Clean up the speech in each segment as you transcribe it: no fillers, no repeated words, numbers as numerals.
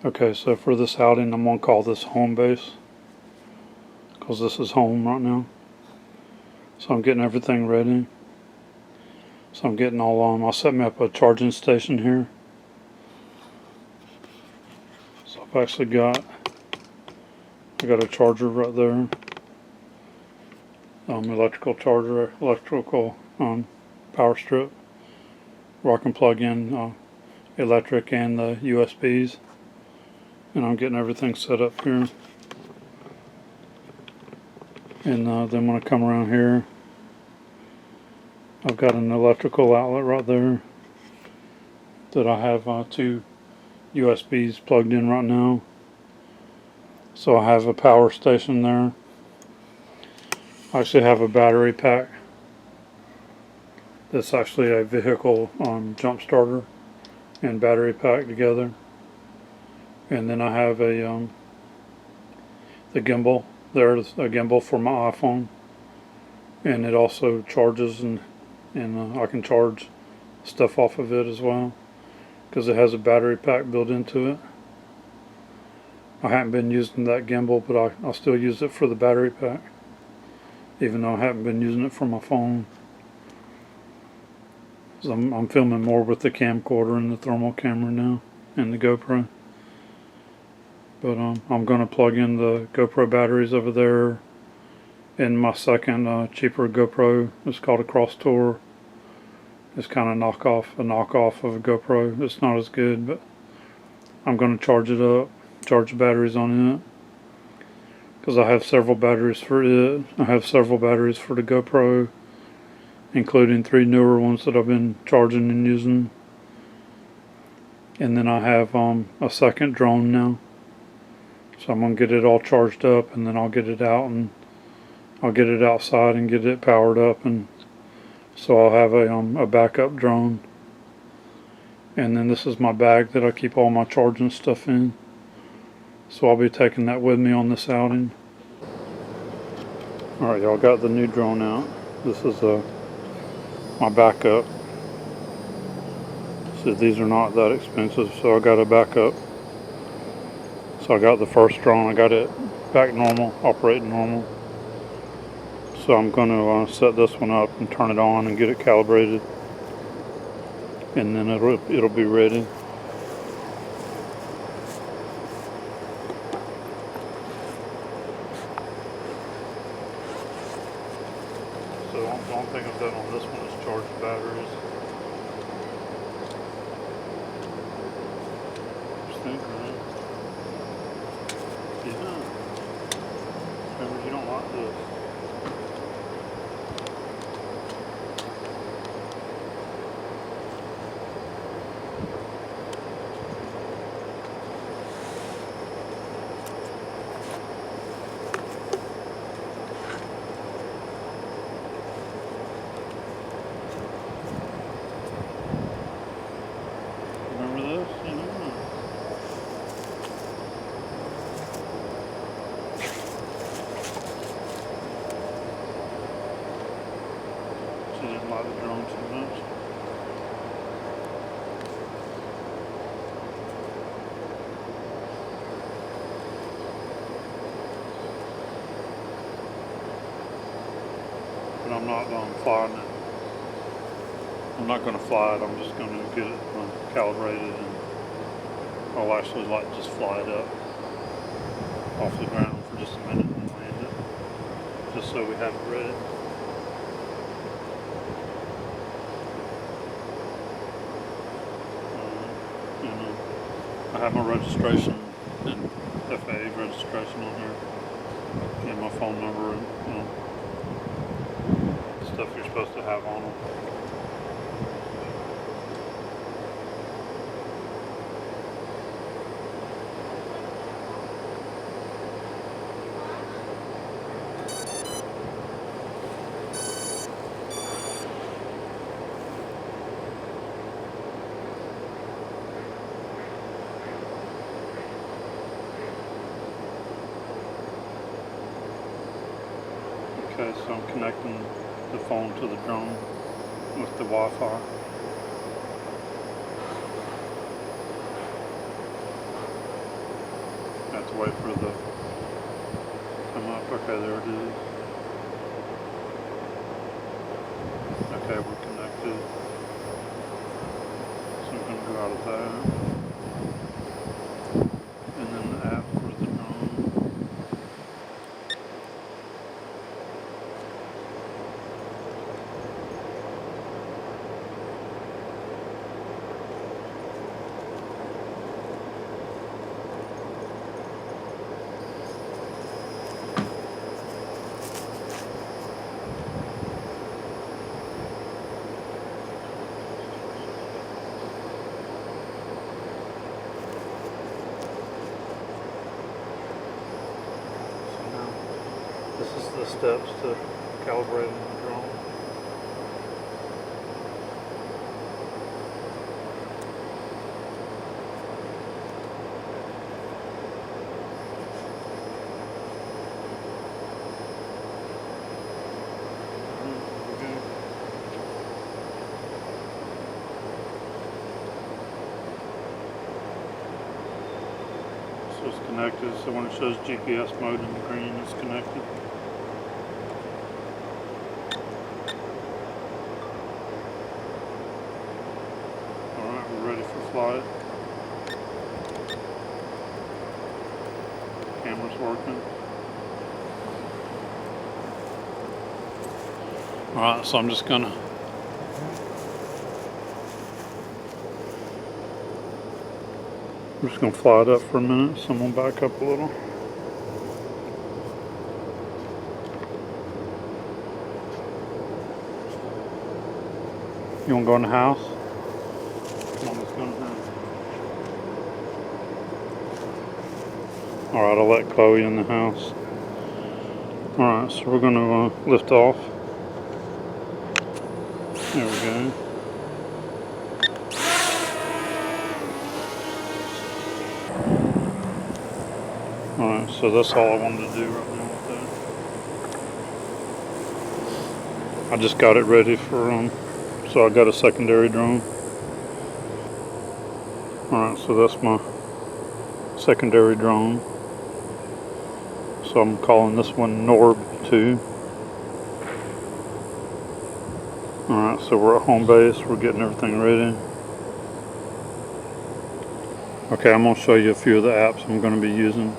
Okay, so for this outing, I'm going to call this home base, because this is home right now. So I'm getting everything ready. So I'm getting all on. I'll set me up a charging station here. So I've actually got a charger right there. Electrical charger, electrical power strip, where I can plug in electric and the USBs. And I'm getting everything set up here. And then when I come around here, I've got an electrical outlet right there that I have 2 USBs plugged in right now. So I have a power station there. I actually have a battery pack that's actually a vehicle jump starter and battery pack together. And then I have the gimbal. There's a gimbal for my iPhone, and it also charges, and I can charge stuff off of it as well, because it has a battery pack built into it. I haven't been using that gimbal, but I'll still use it for the battery pack, even though I haven't been using it for my phone. So I'm filming more with the camcorder and the thermal camera now, and the GoPro. But I'm going to plug in the GoPro batteries over there in my second cheaper GoPro. It's called a Cross Tour. It's kind of a knockoff of a GoPro. It's not as good, but I'm going to charge it up, charge the batteries on it, because I have several batteries for it. I have several batteries for the GoPro, including 3 newer ones that I've been charging and using. And then I have a second drone now. So I'm going to get it all charged up, and then I'll get it out, and I'll get it outside and get it powered up, and so I'll have a backup drone. And then this is my bag that I keep all my charging stuff in. So I'll be taking that with me on this outing. Alright, y'all, got the new drone out. This is my backup. So these are not that expensive, so I got a backup. So I got the first drone, I got it back normal, operating normal. So I'm going to set this one up and turn it on and get it calibrated, and then it'll be ready. So the only thing I've done on this one is charge the batteries. Just think, man. Yeah. Remember, you don't like this. Remember this? Yeah. She didn't like the drone too much. But I'm not flying it. I'm not going to fly it. I'm just going to get it calibrated, and I'll actually just fly it up off the ground for just a minute and land it, just so we have it ready. I have my registration and FAA registration on here, and my phone number, and stuff you're supposed to have on them. Okay, so I'm connecting the phone to the drone with the Wi-Fi. have to wait for the come up. Okay, there it is. Okay, we're connected. So I'm going to go out of that. And then the app for the drone. This is the steps to calibrating the drone. So it's connected, so when it shows GPS mode in the green, it's connected. Ready for flight. Camera's working. Alright, so I'm just gonna fly it up for a minute, so I'm gonna back up a little. You wanna go in the house? Alright, I'll let Chloe in the house. Alright, so we're going to lift off. There we go. Alright, so that's all I wanted to do right now with that. I just got it ready for, so I got a secondary drone. Alright, so that's my secondary drone. So I'm calling this one Norb 2. Alright, so we're at home base, we're getting everything ready. Okay, I'm going to show you a few of the apps I'm going to be using.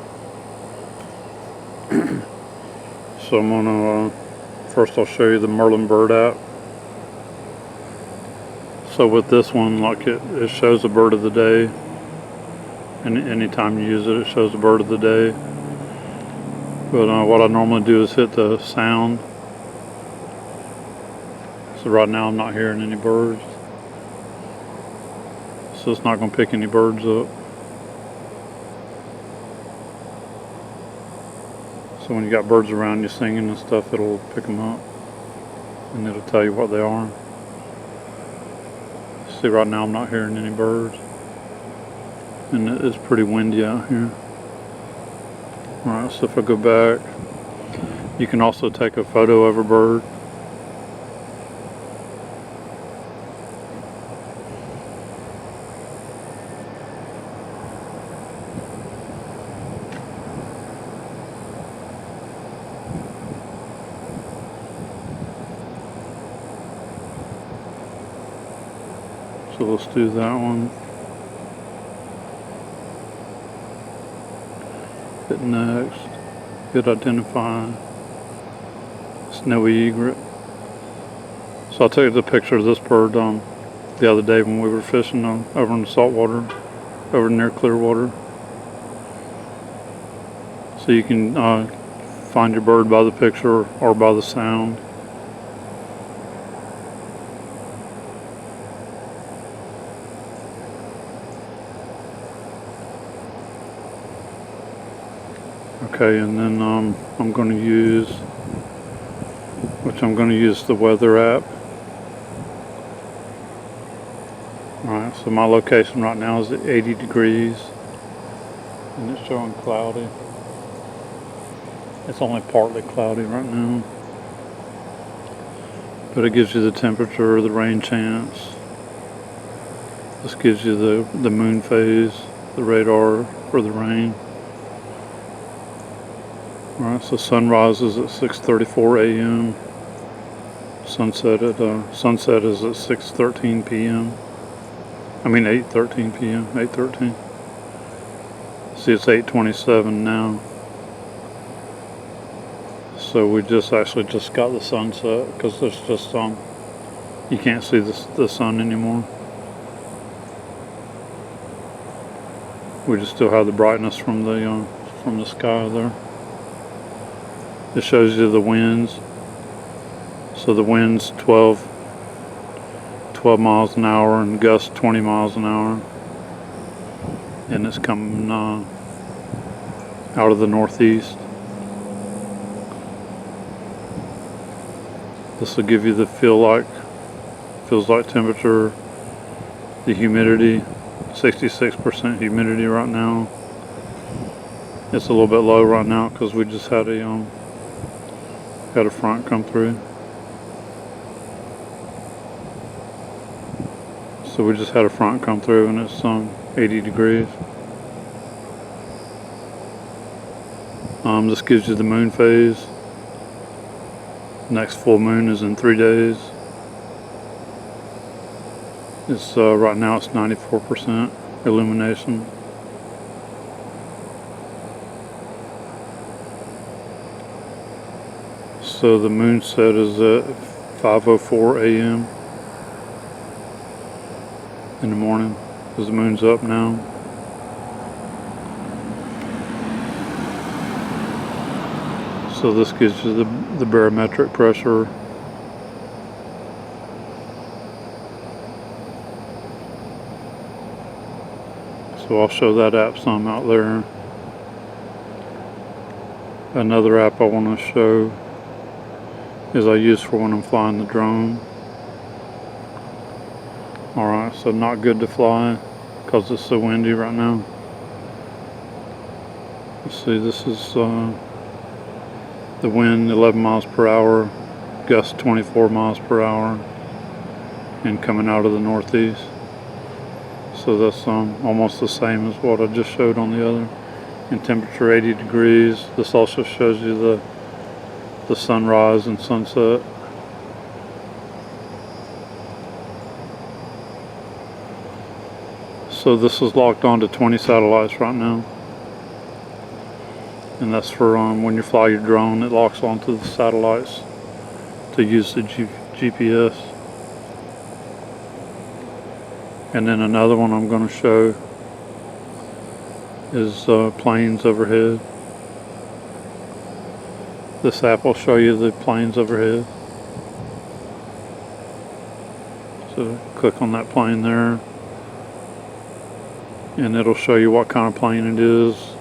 So I'm going to, first I'll show you the Merlin Bird app. So with this one, like it shows a bird of the day. And anytime you use it, it shows a bird of the day. But what I normally do is hit the sound. So right now I'm not hearing any birds. So it's not going to pick any birds up. So when you got birds around you singing and stuff, it'll pick them up. And it'll tell you what they are. See, right now I'm not hearing any birds. And it's pretty windy out here. Alright, so if I go back, you can also take a photo of a bird. So let's do that one. Hit next. Hit identify. Snowy egret. So I took the picture of this bird the other day when we were fishing over in the saltwater, over near Clearwater. So you can find your bird by the picture or by the sound. Okay, and then I'm going to use the weather app. Alright, so my location right now is at 80 degrees and it's showing cloudy. It's only partly cloudy right now, but it gives you the temperature, the rain chance. This gives you the moon phase, the radar for the rain. Alright, so sunrise is at 6:34 a.m. Sunset is at 6:13 p.m. I mean 8:13 p.m. 8:13. See, it's 8:27 now. So we just got the sunset because there's just you can't see the sun anymore. We just still have the brightness from the sky there. It shows you the winds. So the wind's 12 miles an hour and gusts 20 miles an hour. And it's coming out of the northeast. This will give you the feels like temperature, the humidity, 66% humidity right now. It's a little bit low right now because we just had a front come through. So we just had a front come through and it's 80 degrees. This gives you the moon phase. Next full moon is in 3 days. It's right now it's 94% illumination. So the moon set is at 5:04 a.m. in the morning because the moon's up now. So this gives you the barometric pressure. So I'll show that app some out there. Another app I want to show is I use for when I'm flying the drone. Alright, so not good to fly because it's so windy right now. Let's see, this is the wind 11 miles per hour, gust 24 miles per hour, and coming out of the northeast. So that's almost the same as what I just showed on the other. And temperature 80 degrees. This also shows you the sunrise and sunset. So this is locked onto 20 satellites right now. And that's for when you fly your drone, it locks onto the satellites to use the GPS. And then another one I'm going to show is planes overhead. This app will show you the planes overhead. So click on that plane there, and it'll show you what kind of plane it is.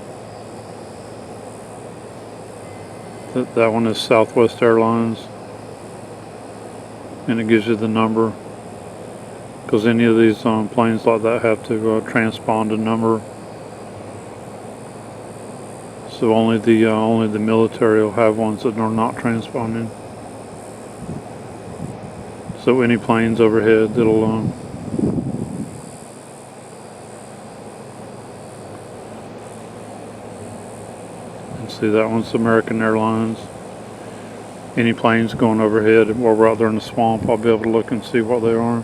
That one is Southwest Airlines, and it gives you the number, because any of these planes like that have to transpond a number. So only the military will have ones that are not transponding. So any planes overhead that'll see, that one's American Airlines. Any planes going overhead while we're out there in the swamp, I'll be able to look and see what they are.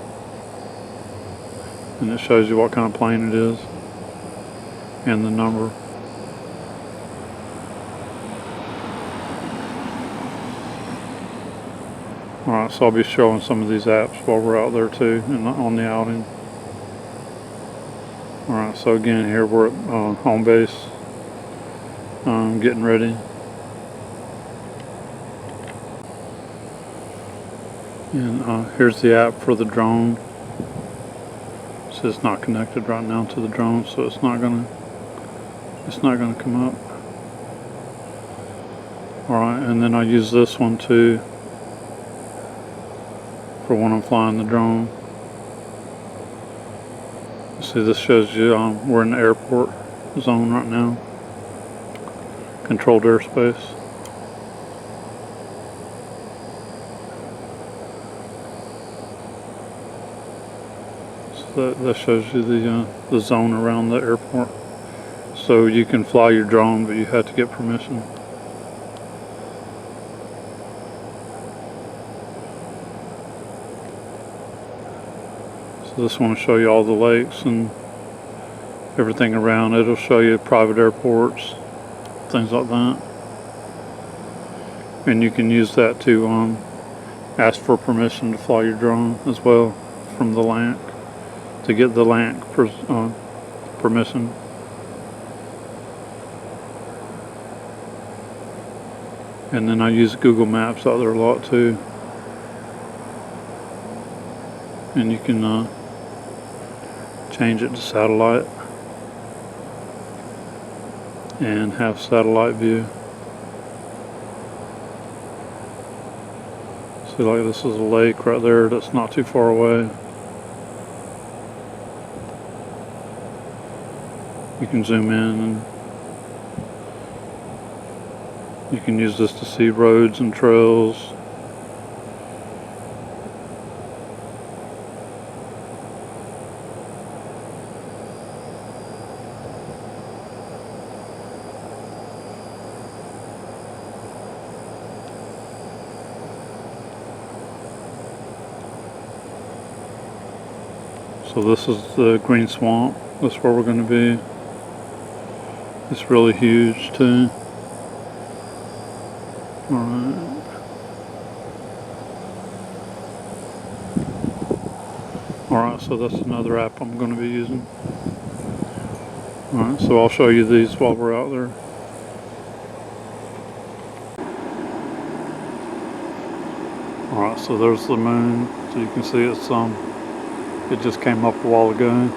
And it shows you what kind of plane it is and the number. Alright, so I'll be showing some of these apps while we're out there too on the outing. Alright, so again here we're at home base. Getting ready. And here's the app for the drone. It says not connected right now to the drone, so it's not gonna come up. Alright, and then I use this one too for when I'm flying the drone. See, this shows you we're in the airport zone right now. Controlled airspace. So that shows you the zone around the airport. So you can fly your drone, but you have to get permission. So this one will show you all the lakes and everything around. It'll show you private airports, things like that. And you can use that to ask for permission to fly your drone as well from the LANC, to get the LANC permission. And then I use Google Maps out there a lot too. And you can change it to satellite and have satellite view. See, like this is a lake right there that's not too far away. You can zoom in and you can use this to see roads and trails. So this is the green swamp. That's where we're going to be. It's really huge too. Alright. Alright, so that's another app I'm going to be using. Alright, so I'll show you these while we're out there. Alright, so there's the moon. So you can see it just came up a while ago.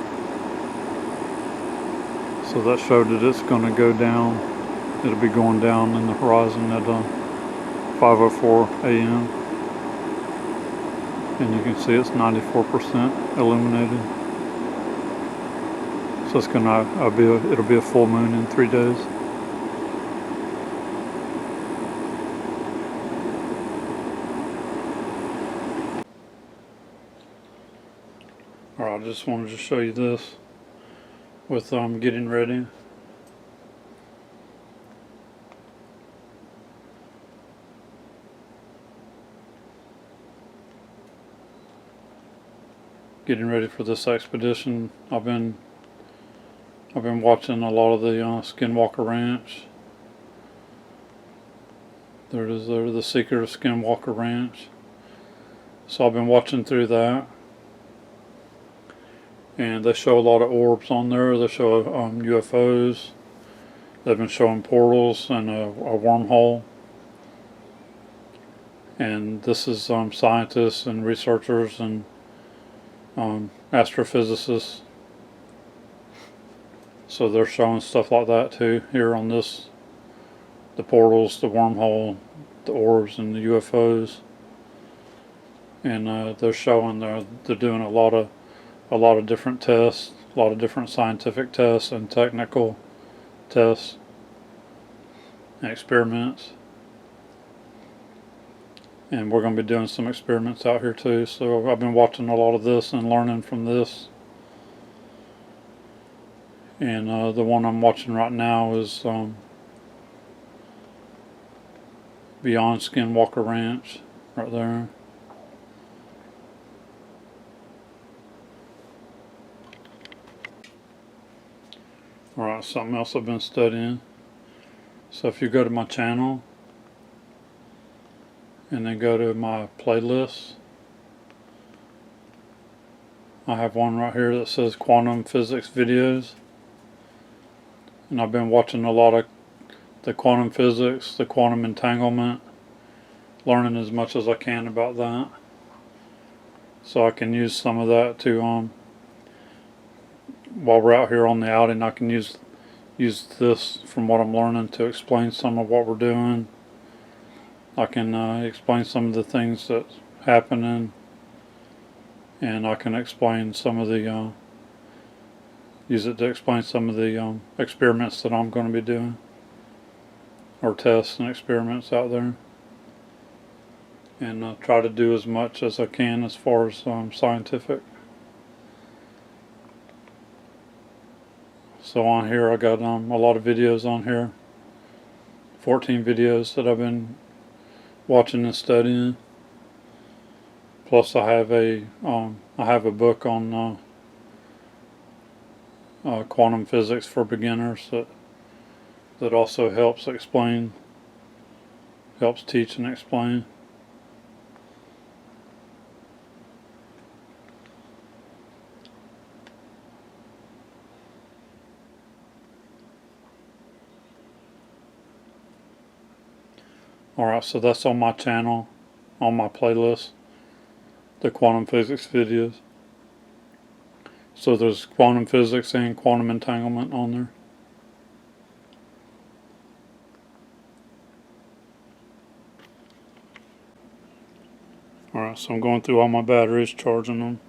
So that showed that it's going to go down. It'll be going down in the horizon at 5:04 a.m. And you can see it's 94% illuminated. So it's it'll be a full moon in 3 days. Alright, I just wanted to show you this with getting ready. Getting ready for this expedition. I've been watching a lot of the Skinwalker Ranch. There it is there, The Secret of Skinwalker Ranch. So I've been watching through that. And they show a lot of orbs on there. They show UFOs. They've been showing portals and a wormhole. And this is scientists and researchers and astrophysicists. So they're showing stuff like that too here on this. The portals, the wormhole, the orbs, and the UFOs. And they're showing they're doing a lot of different tests, a lot of different scientific tests and technical tests and experiments. And we're going to be doing some experiments out here too. So I've been watching a lot of this and learning from this. And the one I'm watching right now is Beyond Skinwalker Ranch, right there. Alright, something else I've been studying. So if you go to my channel and then go to my playlists, I have one right here that says quantum physics videos. And I've been watching a lot of the quantum physics, the quantum entanglement, learning as much as I can about that. So I can use some of that to while we're out here on the outing, I can use this from what I'm learning to explain some of what we're doing. I can explain some of the things that's happening, and I can explain some of the use it to explain some of the experiments that I'm going to be doing, or tests and experiments out there, and try to do as much as I can as far as scientific. So on here I got a lot of videos on here, 14 videos that I've been watching and studying. Plus, I have a book on quantum physics for beginners that also helps teach and explain. Alright, so that's on my channel, on my playlist, the quantum physics videos. So there's quantum physics and quantum entanglement on there. Alright, so I'm going through all my batteries, charging them.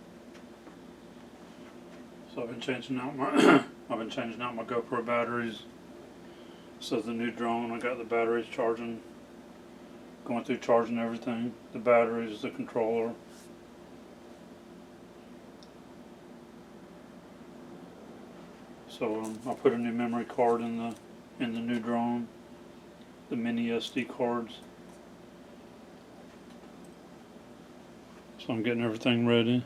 So I've been changing out my GoPro batteries. So the new drone, I got the batteries charging. Going through charging everything. The batteries, the controller. So I put a new memory card in the new drone. The mini SD cards. So I'm getting everything ready.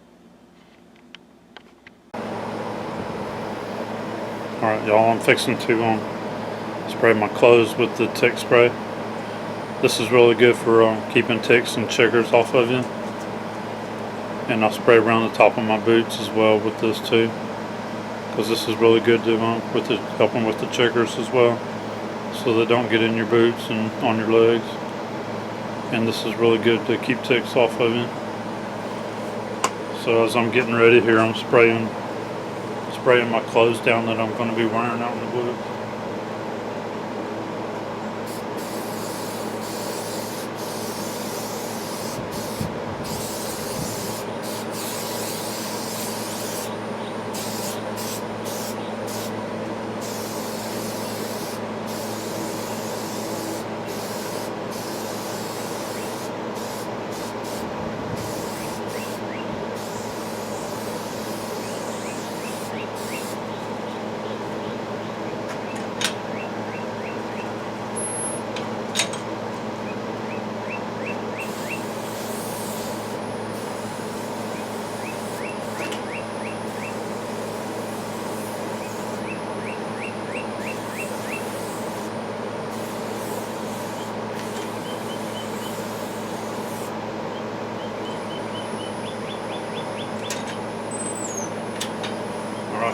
Alright y'all, I'm fixing to spray my clothes with the tick spray. This is really good for keeping ticks and chiggers off of you. And I'll spray around the top of my boots as well with this too. Because this is really good to helping with the chiggers as well. So they don't get in your boots and on your legs. And this is really good to keep ticks off of you. So as I'm getting ready here, I'm spraying my clothes down that I'm going to be wearing out in the woods.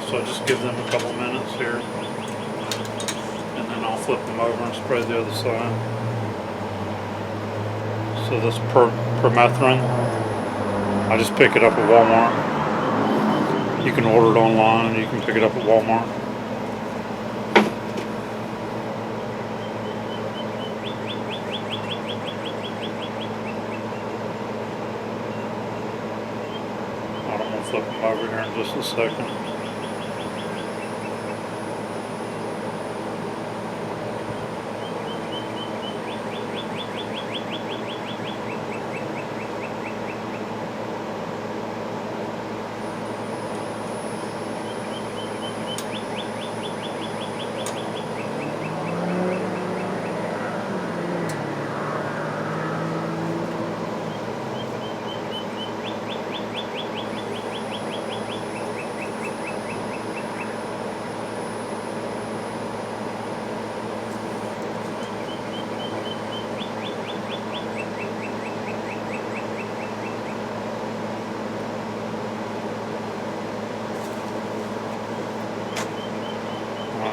So just give them a couple minutes here, and then I'll flip them over and spray the other side. So this permethrin, I just pick it up at Walmart. You can order it online, you can pick it up at Walmart. I'm going to flip them over here in just a second.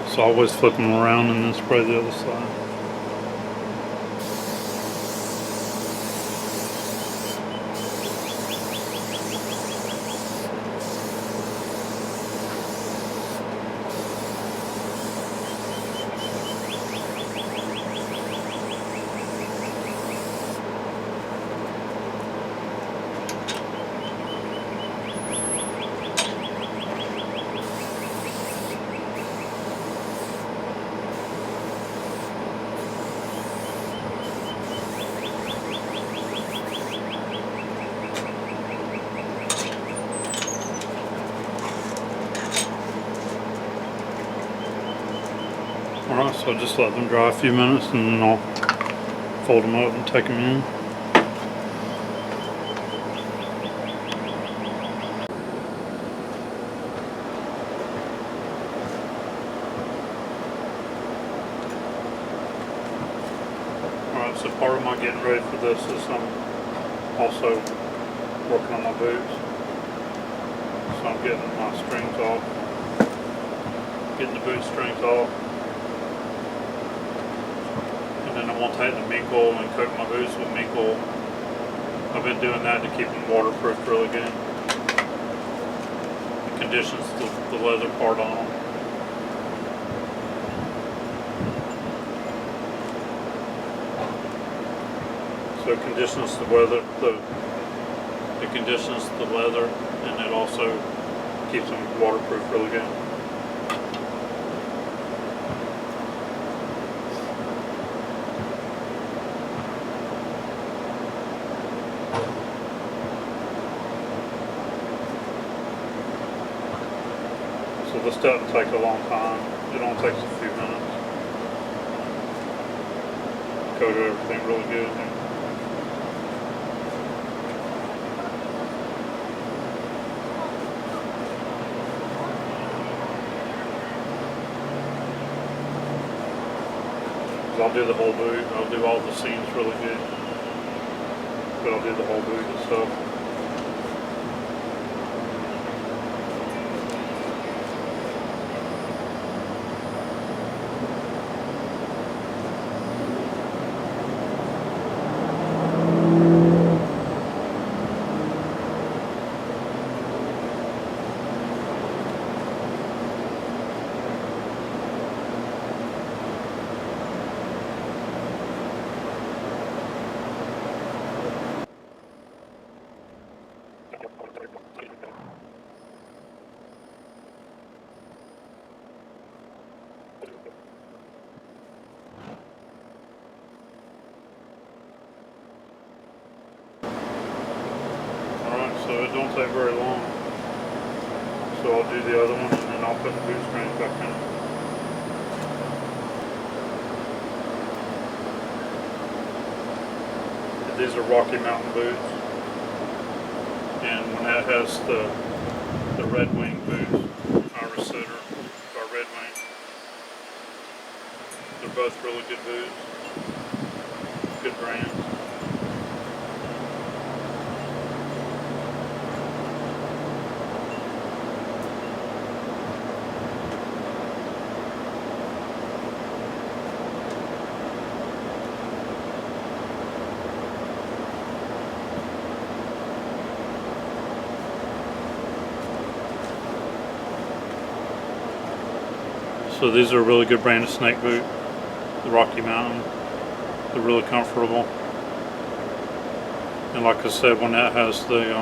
So I always flip them around and then spray the other side. Alright, so just let them dry a few minutes and then I'll fold them up and take them in. so part of my getting ready for this is I'm also working on my boots. So I'm getting my strings off, getting the boot strings off. And then I'm going to take the mink oil and coat my boots with mink oil. I've been doing that to keep them waterproof really good. It conditions the leather part on them. So it conditions the weather, it conditions the leather, and it also keeps them waterproof really good. So this doesn't take a long time. It only takes a few minutes. Coat everything really good. I'll do the whole boot. I'll do all the seams really good, but I'll do the whole boot itself. So it don't take very long. So I'll do the other one and then I'll put the boot strings back in. These are Rocky Mountain boots. And when that has the Red Wing boots, Irish Setter by Red Wing. They're both really good boots. Good brands. So these are a really good brand of snake boot, the Rocky Mountain. They're really comfortable. And like I said, when that has the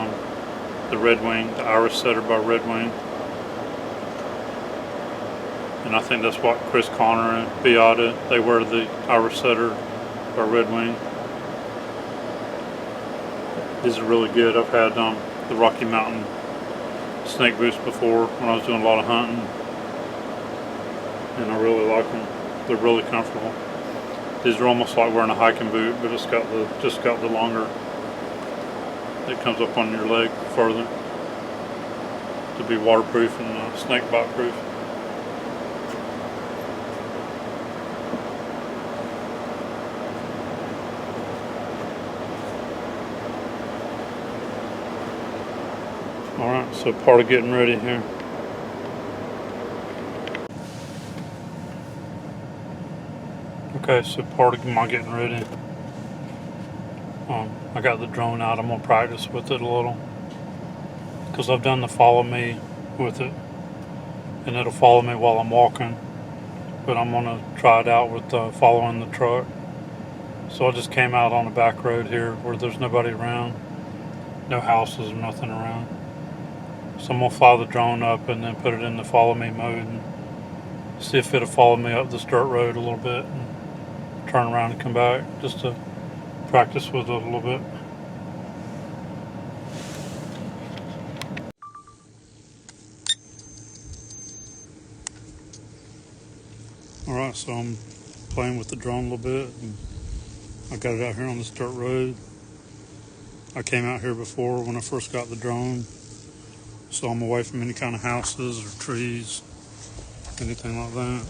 Red Wing, the Irish Setter by Red Wing. And I think that's what Chris Connor and Beata, they wear the Irish Setter by Red Wing. These are really good. I've had the Rocky Mountain snake boots before when I was doing a lot of hunting. And I really like them. They're really comfortable. These are almost like wearing a hiking boot, but it's got the longer. It comes up on your leg further to be waterproof and snake bite proof. All right, so part of getting ready here. Okay, so part of my getting ready, I got the drone out. I'm going to practice with it a little because I've done the follow me with it and it'll follow me while I'm walking, but I'm going to try it out with following the truck. So I just came out on a back road here where there's nobody around, no houses or nothing around. So I'm going to fly the drone up and then put it in the follow me mode and see if it'll follow me up this dirt road a little bit. Turn around and come back just to practice with it a little bit. Alright, so I'm playing with the drone a little bit and I got it out here on this dirt road. I came out here before when I first got the drone, so I'm away from any kind of houses or trees, anything like that.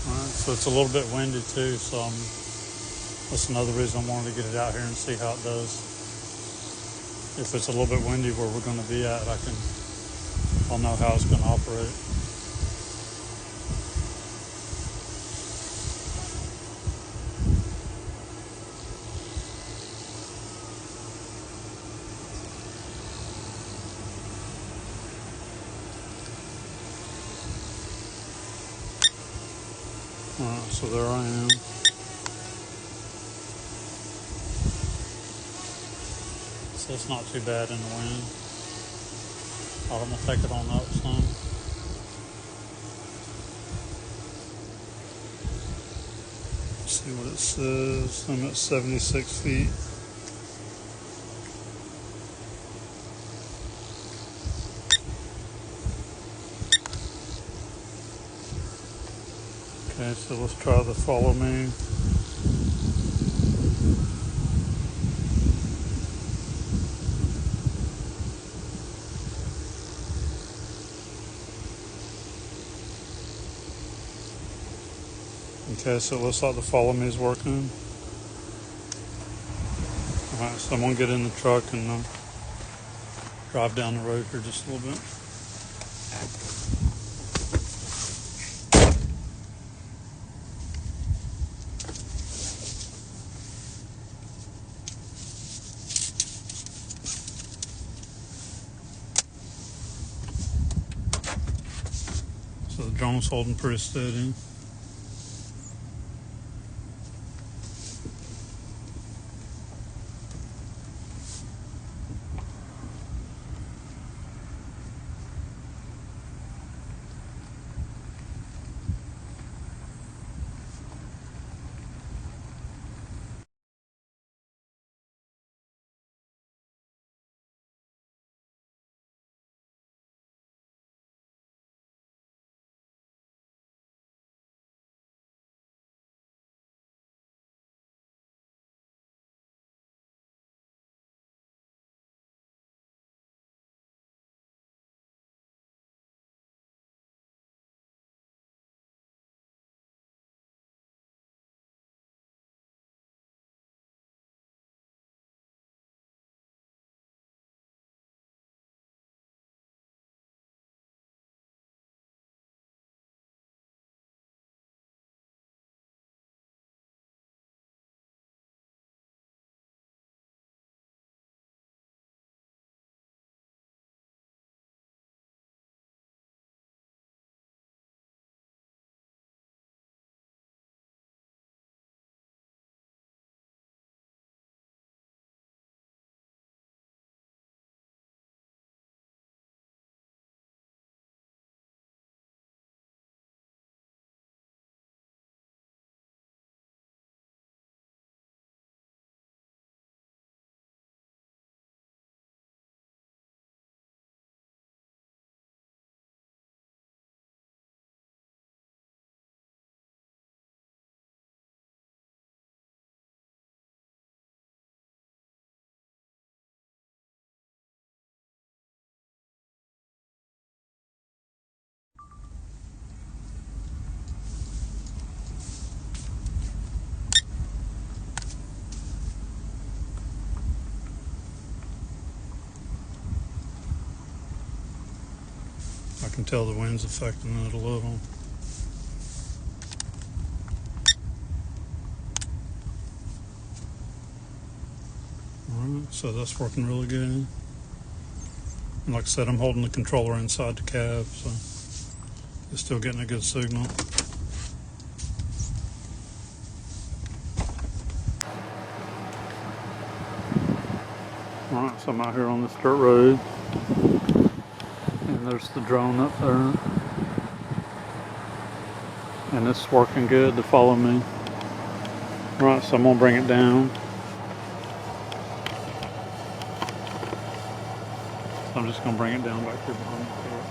Alright, so it's a little bit windy too, so that's another reason I wanted to get it out here and see how it does. If it's a little bit windy where we're going to be at, I'll know how it's going to operate. Alright, so there I am. So it's not too bad in the wind. I'm going to take it on up some. See what it says. I'm at 76 feet. Okay, so let's try the follow me. Okay, so it looks like the follow me is working. Alright, so I'm going to get in the truck and drive down the road here just a little bit. So the drone's holding pretty steady. I can tell the wind's affecting it a little. Alright, so that's working really good. And like I said, I'm holding the controller inside the cab, so it's still getting a good signal. Alright, so I'm out here on this dirt road. And there's the drone up there. And it's working good to follow me. Alright, so I'm going to bring it down. So I'm just going to bring it down back here behind the car.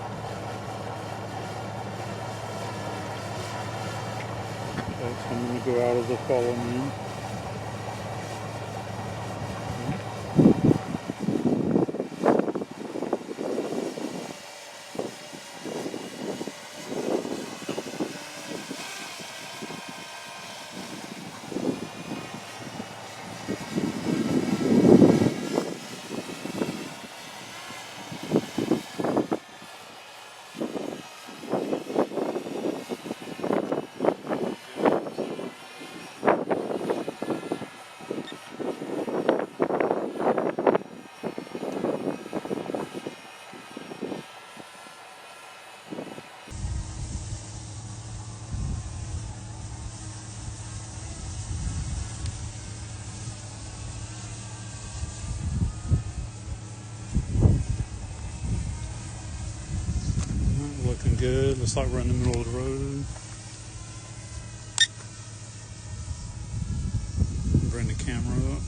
Okay, so I'm going to go out of the follow me. just like we're in the middle of the road. Bring the camera up.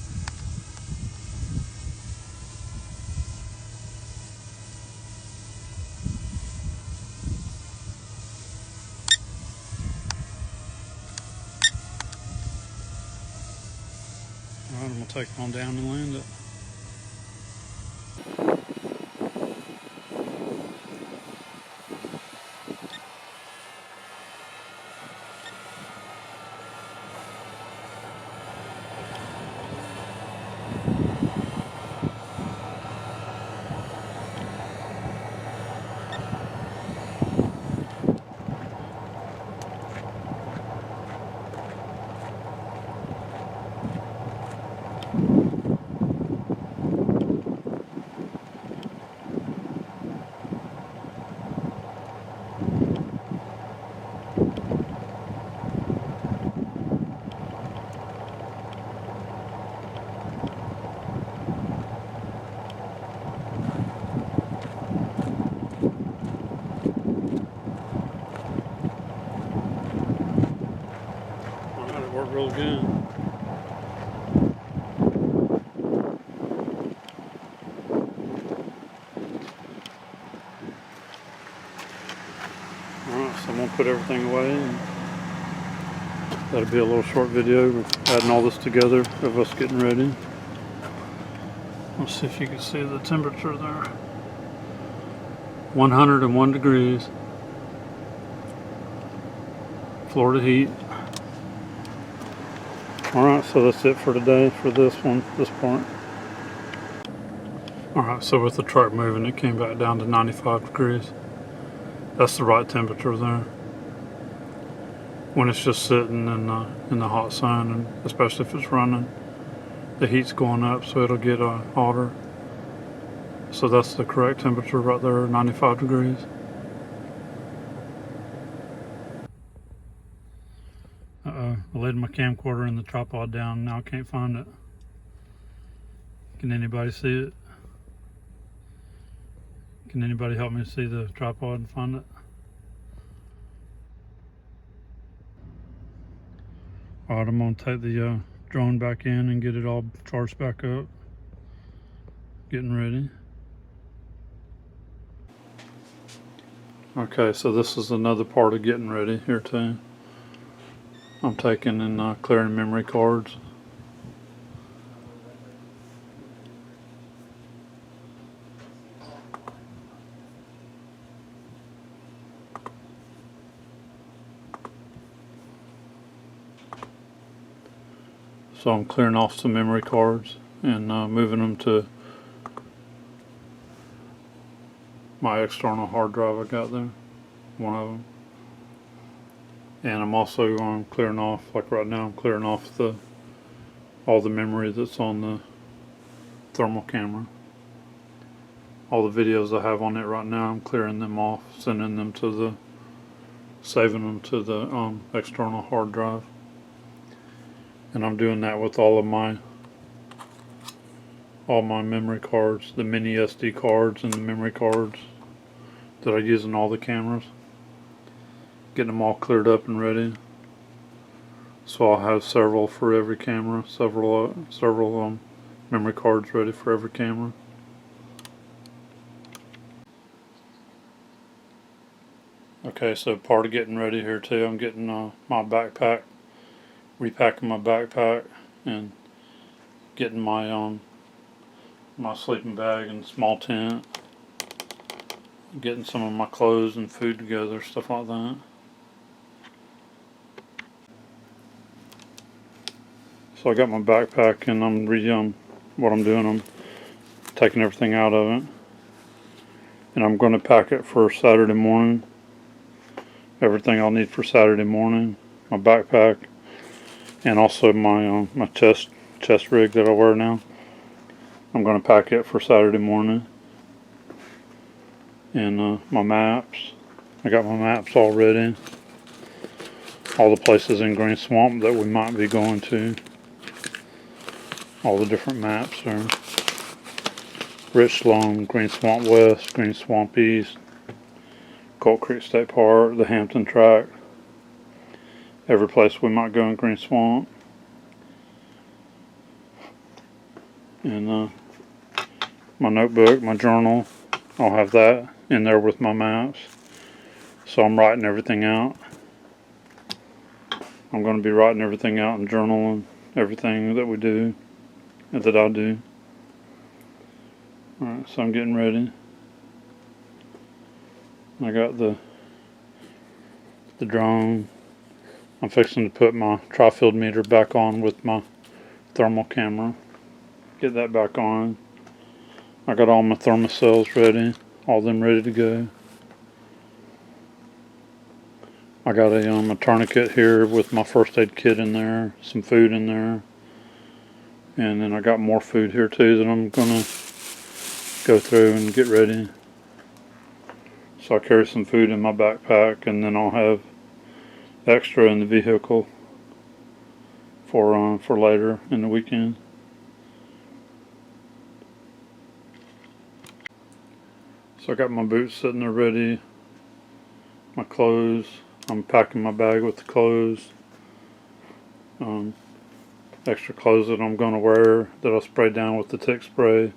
Alright, I'm going to take it on down and land it. Alright, it worked real good. Alright, so I'm going to put everything away, and that'll be a little short video of adding all this together of us getting ready. Let's see if you can see the temperature there. 101 degrees. Florida heat. Alright, so that's it for today for this part. Alright, so with the truck moving, it came back down to 95 degrees. That's the right temperature there. When it's just sitting in the hot sun, and especially if it's running, the heat's going up, so it'll get hotter. So that's the correct temperature right there, 95 degrees. I laid my camcorder in the tripod down. Now I can't find it. Can anybody see it? Can anybody help me see the tripod and find it? Alright, I'm going to take the drone back in and get it all charged back up. Getting ready. Okay, so this is another part of getting ready here too. I'm taking and clearing memory cards. So I'm clearing off some memory cards and moving them to my external hard drive I got there, one of them. And I'm also clearing off, like right now, I'm clearing off all the memory that's on the thermal camera. All the videos I have on it right now, I'm clearing them off, saving them to the external hard drive. And I'm doing that with all my memory cards, the mini SD cards and the memory cards that I use in all the cameras. Getting them all cleared up and ready. So I'll have several for every camera, several memory cards ready for every camera. Okay, so part of getting ready here too, I'm getting my backpack, repacking my backpack, and getting my my sleeping bag and small tent, getting some of my clothes and food together, stuff like that. So I got my backpack, and what I'm doing, I'm taking everything out of it, and I'm going to pack it for Saturday morning. Everything I'll need for Saturday morning, my backpack, and also my my chest rig that I wear now. I'm going to pack it for Saturday morning. And my maps, I got my maps all ready. All the places in Green Swamp that we might be going to. All the different maps are Rich Slum, Green Swamp West, Green Swamp East, Colt Creek State Park, the Hampton Track, every place we might go in Green Swamp. And my notebook, my journal, I'll have that in there with my maps. So I'm writing everything out. I'm going to be writing everything out and journaling everything that we do, that I do. Alright, so I'm getting ready. I got the drone. I'm fixing to put my tri-field meter back on with my thermal camera. Get that back on. I got all my thermocells ready, all them ready to go. I got a tourniquet here with my first aid kit in there, some food in there, and then I got more food here too that I'm gonna go through and get ready. So I carry some food in my backpack, and then I'll have extra in the vehicle for later in the weekend. So I got my boots sitting there ready, my clothes. I'm packing my bag with the clothes, extra clothes that I'm going to wear that I'll spray down with the tick spray.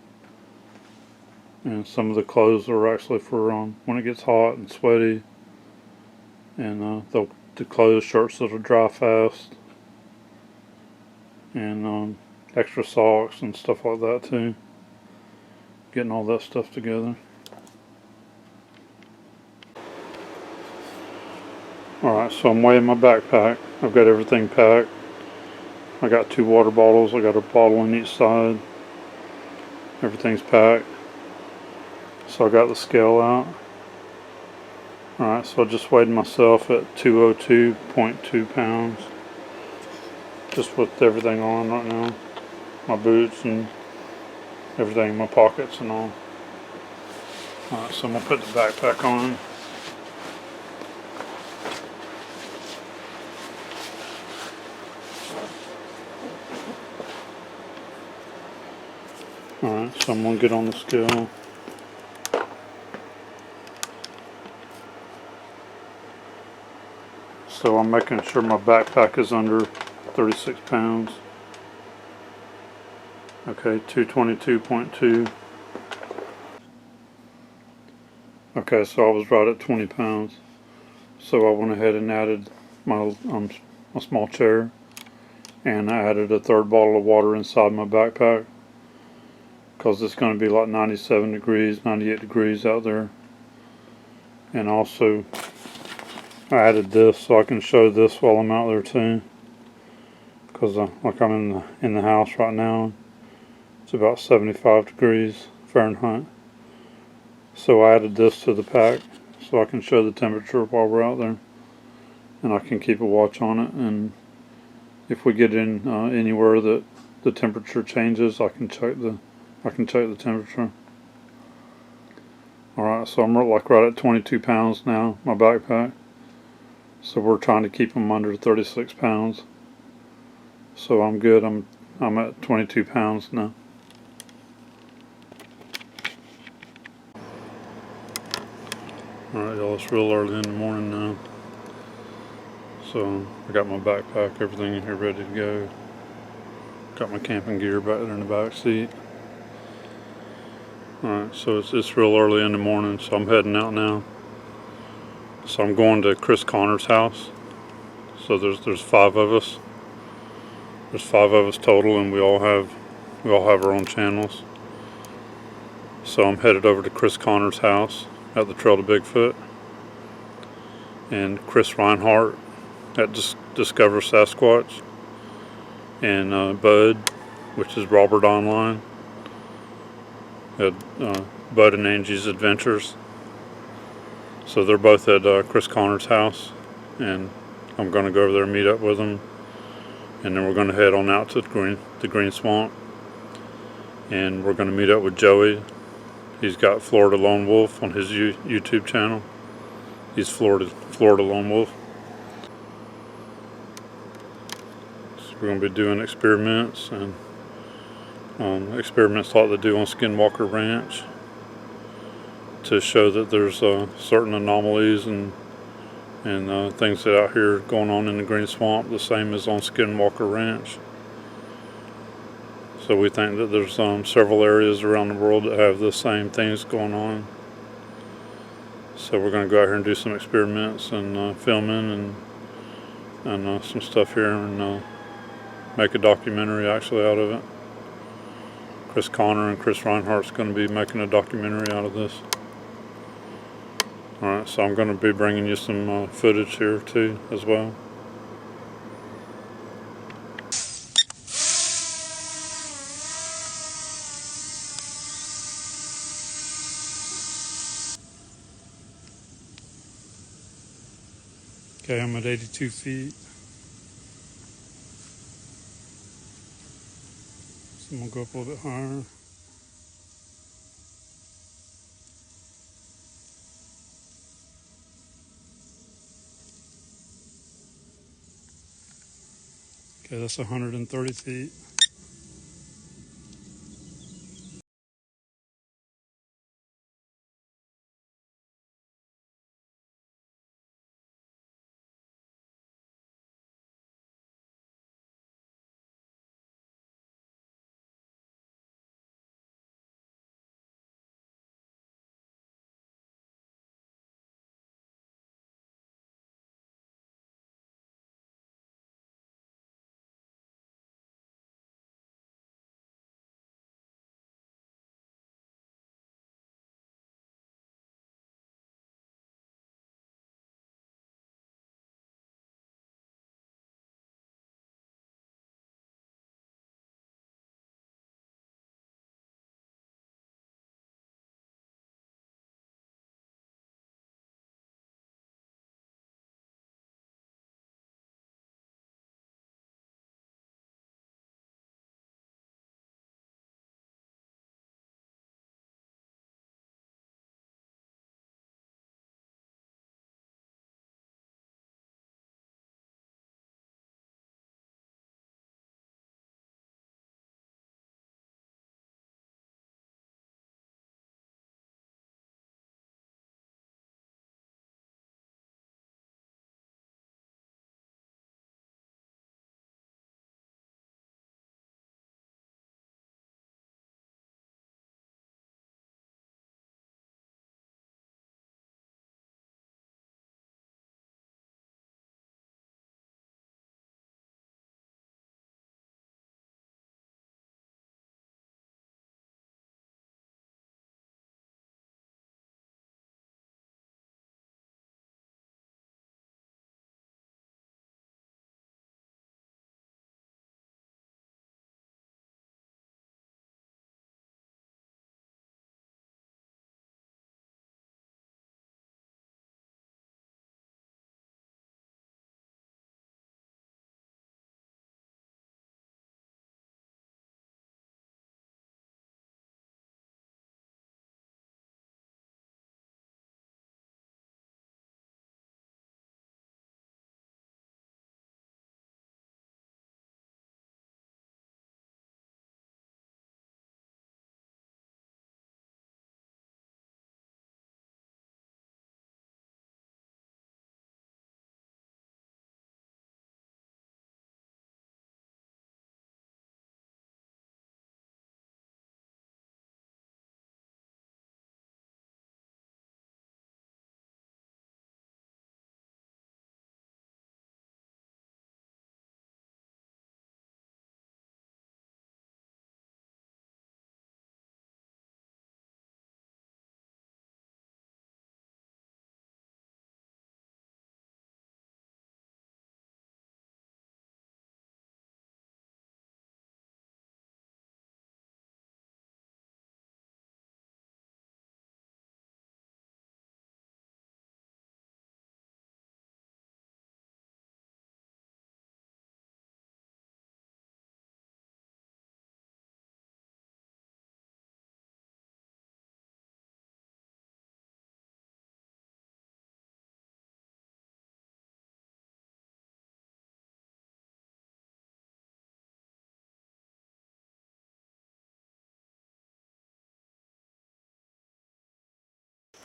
And some of the clothes are actually for when it gets hot and sweaty. And the clothes, shirts that'll dry fast. And extra socks and stuff like that too. Getting all that stuff together. Alright, so I'm weighing my backpack. I've got everything packed. I got 2 water bottles. I got a bottle on each side. Everything's packed. So I got the scale out. Alright, so I just weighed myself at 202.2 pounds. Just with everything on right now. My boots and everything in my pockets and all. Alright, so I'm going to put the backpack on. Alright, so I'm going to get on the scale. So I'm making sure my backpack is under 36 pounds. Okay, 222.2. Okay, so I was right at 20 pounds. So I went ahead and added my small chair. And I added a 3rd bottle of water inside my backpack. Because it's going to be like 97 degrees, 98 degrees out there. And also, I added this so I can show this while I'm out there too. Because like I'm in the house right now, it's about 75 degrees Fahrenheit. So I added this to the pack so I can show the temperature while we're out there. And I can keep a watch on it. And if we get in anywhere that the temperature changes, I can check the temperature. Alright, so I'm like right at 22 pounds now, my backpack. So we're trying to keep them under 36 pounds. So I'm good. I'm at 22 pounds now. Alright y'all, it's real early in the morning now. So I got my backpack, everything in here ready to go. Got my camping gear back there in the back seat. Alright, so it's real early in the morning, so I'm heading out now. So I'm going to Chris Connor's house. So there's 5 of us. There's 5 of us total, and we all have our own channels. So I'm headed over to Chris Connor's house at the Trail to Bigfoot. And Chris Reinhardt at Discover Sasquatch. And Bud, which is Robert Honline. At Bud and Angie's Adventures. So they're both at Chris Connor's house, and I'm going to go over there and meet up with them, and then we're going to head on out to the Green Swamp, and we're going to meet up with Joey. He's got Florida Lone Wolf on his YouTube channel. He's Florida Lone Wolf. So we're going to be doing experiments and experiments like they do on Skinwalker Ranch to show that there's certain anomalies and things that out here going on in the Green Swamp, the same as on Skinwalker Ranch. So we think that there's several areas around the world that have the same things going on. So we're going to go out here and do some experiments and filming and some stuff here and make a documentary actually out of it. Chris Connor and Chris Reinhardt's going to be making a documentary out of this. Alright, so I'm going to be bringing you some footage here too as well. Okay, I'm at 82 feet. So I'm going to go up a little bit higher. Okay, that's 130 feet.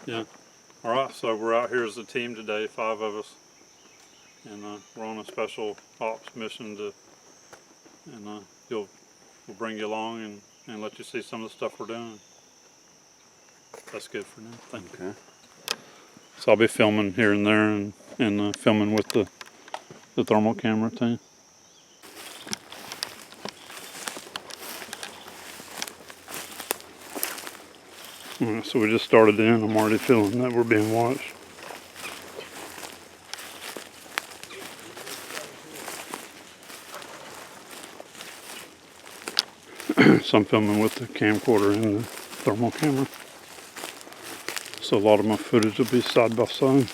Yeah. All right. So we're out here as a team today, 5 of us, and we're on a special ops mission and we'll bring you along and let you see some of the stuff we're doing. That's good for now. Thank you. So I'll be filming here and there and filming with the thermal camera too. Alright, so we just started in. I'm already feeling that we're being watched. So I'm filming with the camcorder and the thermal camera. So a lot of my footage will be side by side.